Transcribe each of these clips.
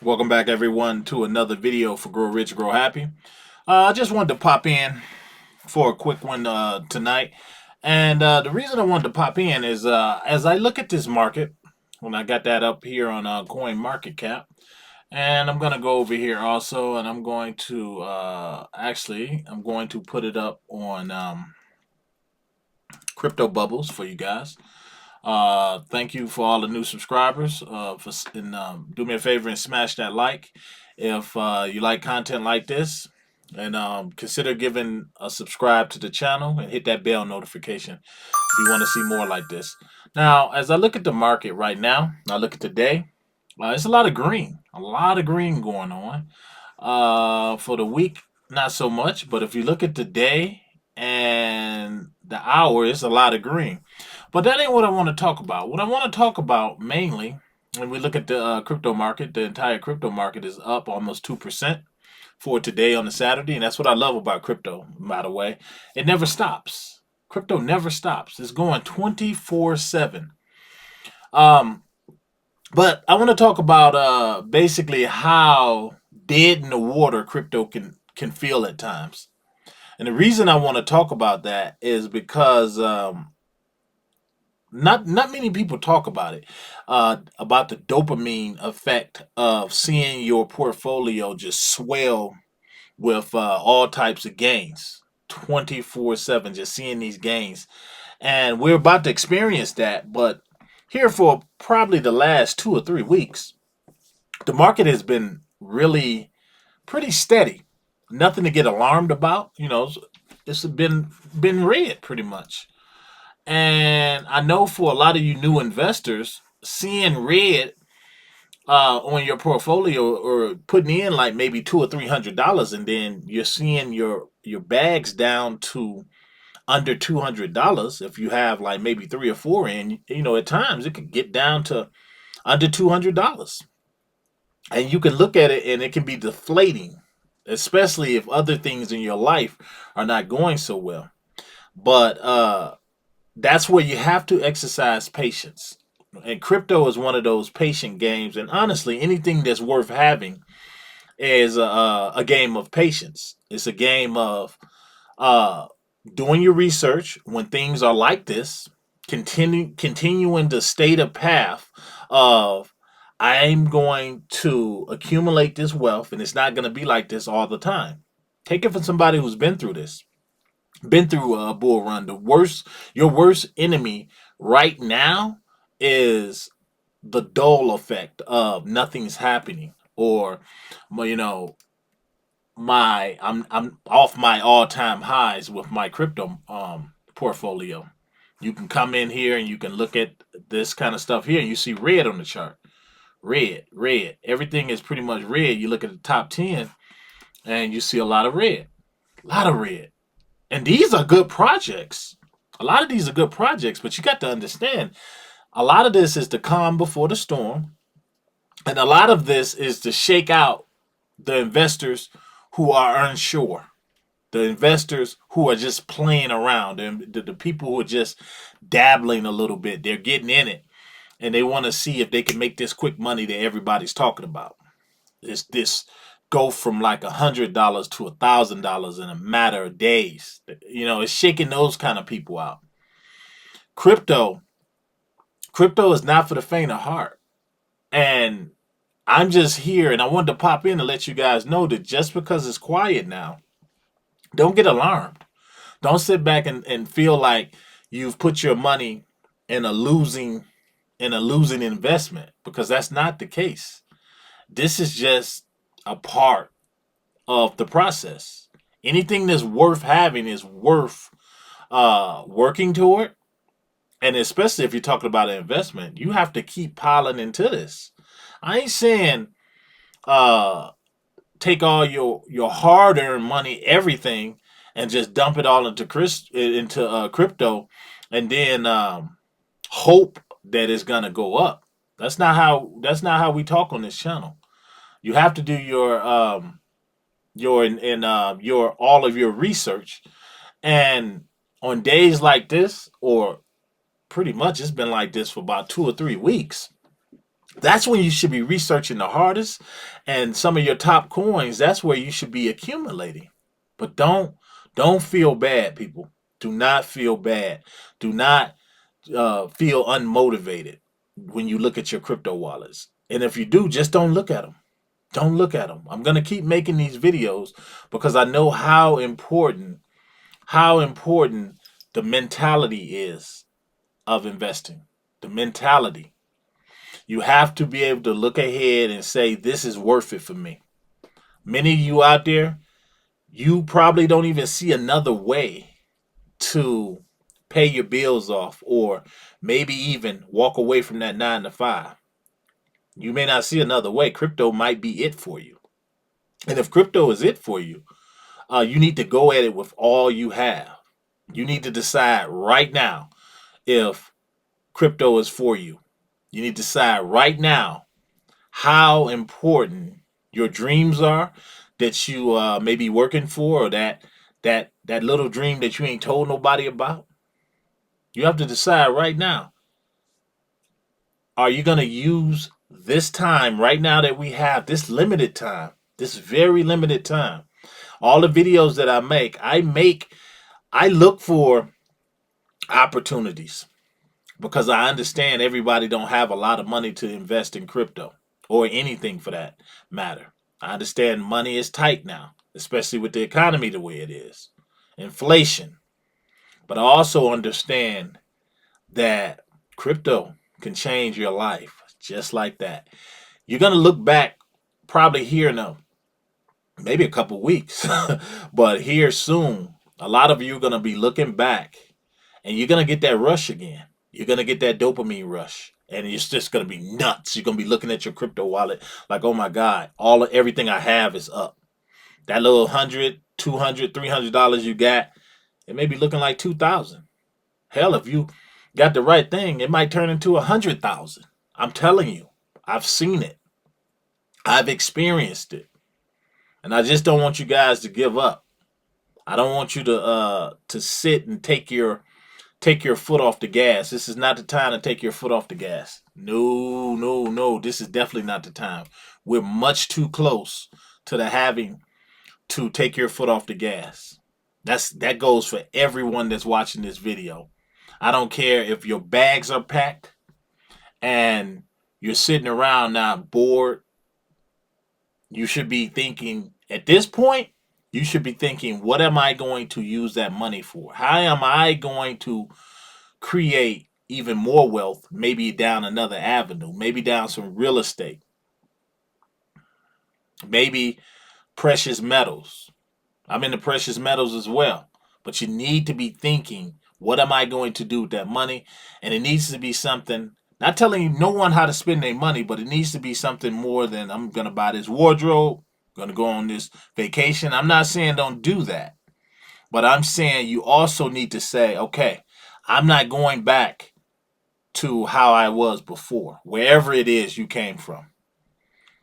Welcome back, everyone, to another video for Grow Rich, Grow Happy. I just wanted to pop in for a quick one tonight. And the reason I wanted to pop in is as I look at this market, when I got that up here on Coin Market Cap, and I'm going to go over here also, and I'm going to I'm going to put it up on Crypto Bubbles for you guys. Thank you for all the new subscribers. Do me a favor and smash that like if you like content like this, and consider giving a subscribe to the channel and hit that bell notification if you want to see more like this. Now, as I look at the market right now, I look at today. It's a lot of green going on. For the week, not so much, but if you look at the day and the hour, it's a lot of green. But that ain't what I want to talk about. What I want to talk about mainly, when we look at the crypto market, the entire crypto market is up almost 2% for today on a Saturday. And that's what I love about crypto, by the way. It never stops. Crypto never stops. It's going 24/7. Um, but I want to talk about basically how dead in the water crypto can feel at times. And the reason I want to talk about that is because not many people talk about the dopamine effect of seeing your portfolio just swell with all types of gains 24/7, just seeing these gains. And we're about to experience that, but here for probably the last 2 or 3 weeks, the market has been really pretty steady. Nothing to get alarmed about. It's been red pretty much. And I know for a lot of you new investors, seeing red on your portfolio or putting in like maybe $200 or $300, and then you're seeing your bags down to under $200. If you have like maybe three or four in, at times it could get down to under $200, and you can look at it and it can be deflating, especially if other things in your life are not going so well. But that's where you have to exercise patience. And crypto is one of those patient games. And honestly, anything that's worth having is a game of patience. It's a game of uh, doing your research when things are like this, continuing to stay the path of I'm going to accumulate this wealth, and it's not going to be like this all the time. Take it from somebody who's been through a bull run. Your worst enemy right now is the dull effect of nothing's happening, or you know, I'm off my all time highs with my crypto portfolio. You can come in here and you can look at this kind of stuff here, and you see red on the chart. Red, red. Everything is pretty much red. You look at the top 10 and you see a lot of red. A lot of red. And these are good projects. A lot of these are good projects, but you got to understand a lot of this is the calm before the storm, and a lot of this is to shake out the investors who are unsure, the investors who are just playing around, and the people who are just dabbling a little bit. They're getting in it, and they want to see if they can make this quick money that everybody's talking about. It's this go from like $100 to $1,000 in a matter of days. It's shaking those kind of people out. Crypto, crypto is not for the faint of heart. And I'm just here, and I wanted to pop in to let you guys know that just because it's quiet now, don't get alarmed. Don't sit back and feel like you've put your money in a losing investment, because that's not the case. This is just a part of the process. Anything that's worth having is worth working toward. And especially if you're talking about an investment, you have to keep piling into this. I ain't saying uh, take all your hard earned money, everything, and just dump it all into crypto, and then hope that it's gonna go up. That's not how we talk on this channel. You have to do your all of your research, and on days like this, or pretty much it's been like this for about 2 or 3 weeks. That's when you should be researching the hardest, and some of your top coins, that's where you should be accumulating. But don't feel bad, people. Do not feel bad. Do not feel unmotivated when you look at your crypto wallets. And if you do, just don't look at them. Don't look at them. I'm going to keep making these videos because I know how important the mentality is of investing. The mentality. You have to be able to look ahead and say, this is worth it for me. Many of you out there, you probably don't even see another way to pay your bills off or maybe even walk away from that 9 to 5. You may not see another way. Crypto might be it for you. And if crypto is it for you, you need to go at it with all you have. You need to decide right now if crypto is for you. You need to decide right now how important your dreams are that you may be working for, or that little dream that you ain't told nobody about. You have to decide right now. Are you going to use this time right now that we have, this limited time, this very limited time? All the videos that I look for opportunities because I understand everybody don't have a lot of money to invest in crypto or anything for that matter. I understand money is tight now, especially with the economy the way it is, inflation. But I also understand that crypto can change your life just like that. You're gonna look back probably here in maybe a couple weeks, but here soon, a lot of you are gonna be looking back, and you're gonna get that rush again. You're gonna get that dopamine rush, and it's just gonna be nuts. You're gonna be looking at your crypto wallet like, oh my god, everything I have is up. That little 100, 200, $300 you got, it may be looking like 2,000. Hell, if you got the right thing, it might turn into 100,000. I'm telling you, I've seen it. I've experienced it, and I just don't want you guys to give up. I don't want you to sit and take your foot off the gas. This is not the time to take your foot off the gas. No, no, no. This is definitely not the time. We're much too close to the having to take your foot off the gas. That goes for everyone that's watching this video. I don't care if your bags are packed and you're sitting around now bored. You should be thinking at this point, you should be thinking, what am I going to use that money for? How am I going to create even more wealth, maybe down another avenue, maybe down some real estate, maybe precious metals? I'm into precious metals as well. But you need to be thinking, what am I going to do with that money? And it needs to be something, not telling no one how to spend their money, but it needs to be something more than I'm going to buy this wardrobe, going to go on this vacation. I'm not saying don't do that. But I'm saying you also need to say, okay, I'm not going back to how I was before, wherever it is you came from.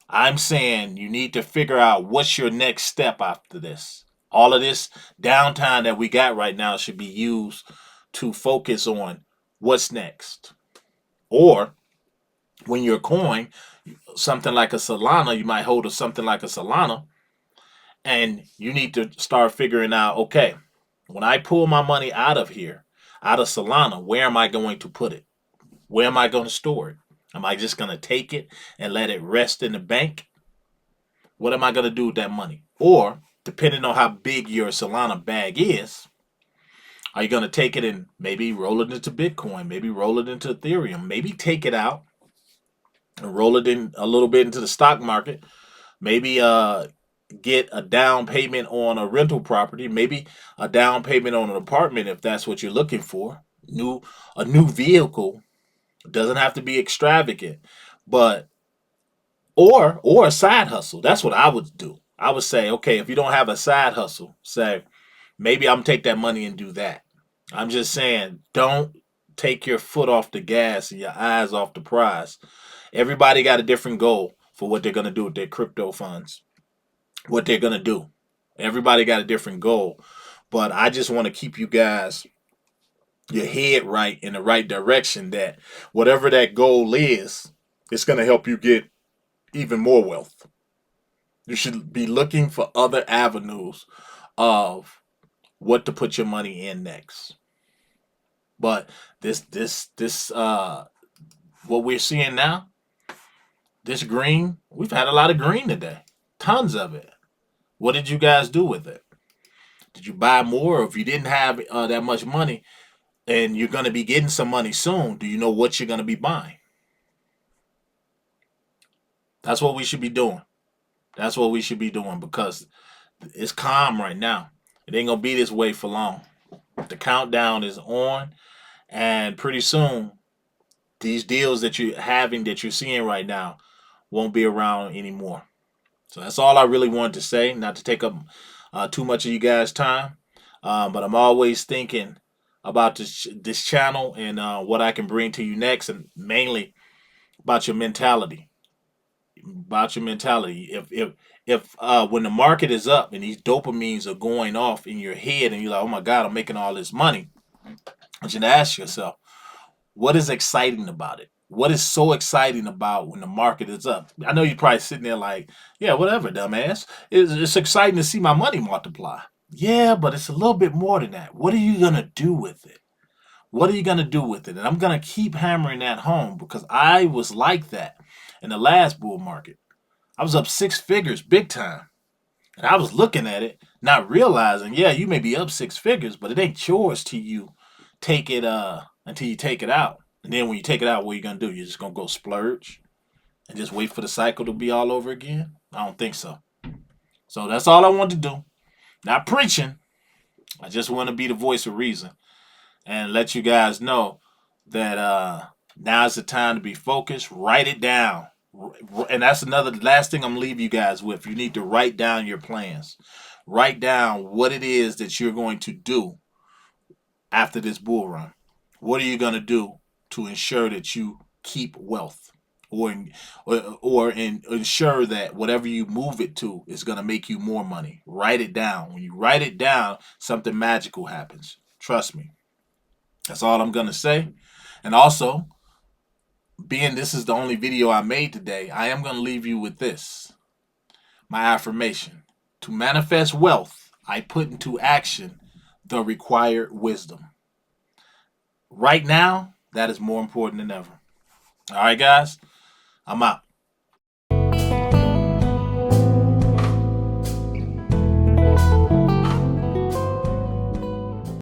I'm saying you need to figure out what's your next step after this. All of this downtime that we got right now should be used to focus on what's next. Or when you're coin, something like a Solana, you might hold something like a Solana, and you need to start figuring out, okay, when I pull my money out of here, out of Solana, where am I going to put it? Where am I going to store it? Am I just going to take it and let it rest in the bank? What am I going to do with that money? Or, depending on how big your Solana bag is, are you going to take it and maybe roll it into Bitcoin, maybe roll it into Ethereum, maybe take it out and roll it in a little bit into the stock market, maybe get a down payment on a rental property, maybe a down payment on an apartment if that's what you're looking for. A new vehicle doesn't have to be extravagant, but or a side hustle. That's what I would do. I would say, okay, if you don't have a side hustle, say maybe I'm take that money and do that. I'm just saying, don't take your foot off the gas and your eyes off the prize. Everybody got a different goal for what they're gonna do with their crypto funds. What they're gonna do. Everybody got a different goal, but I just want to keep you guys your head right in the right direction. That whatever that goal is, it's going to help you get even more wealth. You should be looking for other avenues of what to put your money in next. But this what we're seeing now, this green, we've had a lot of green today. Tons of it. What did you guys do with it? Did you buy more? Or if you didn't have that much money and you're going to be getting some money soon, do you know what you're going to be buying? That's what we should be doing. That's what we should be doing because it's calm right now. It ain't going to be this way for long. The countdown is on, and pretty soon, these deals that you're having, that you're seeing right now, won't be around anymore. So that's all I really wanted to say, not to take up too much of you guys' time. But I'm always thinking about this channel and what I can bring to you next, and mainly about your mentality. About your mentality. If when the market is up and these dopamines are going off in your head, and you're like, oh my God, I'm making all this money, I want you to ask yourself, what is exciting about it? What is so exciting about when the market is up? I know you're probably sitting there like, yeah, whatever, dumbass. It's exciting to see my money multiply. Yeah, but it's a little bit more than that. What are you going to do with it? What are you going to do with it? And I'm going to keep hammering that home because I was like that in the last bull market. I was up six figures big time. And I was looking at it, not realizing, yeah, you may be up six figures, but it ain't yours till you take it until you take it out. And then when you take it out, what are you gonna do? You're just gonna go splurge and just wait for the cycle to be all over again? I don't think so. So that's all I want to do. Not preaching. I just want to be the voice of reason and let you guys know that now's the time to be focused. Write it down. And that's another last thing I'm gonna leave you guys with. You need to write down your plans. Write down what it is that you're going to do after this bull run. What are you going to do to ensure that you keep wealth, or ensure that whatever you move it to is going to make you more money? Write it down. When you write it down, something magical happens. Trust me. That's all I'm going to say. And also, being this is the only video I made today, I am going to leave you with this. My affirmation. To manifest wealth, I put into action the required wisdom. Right now, that is more important than ever. All right, guys, I'm out.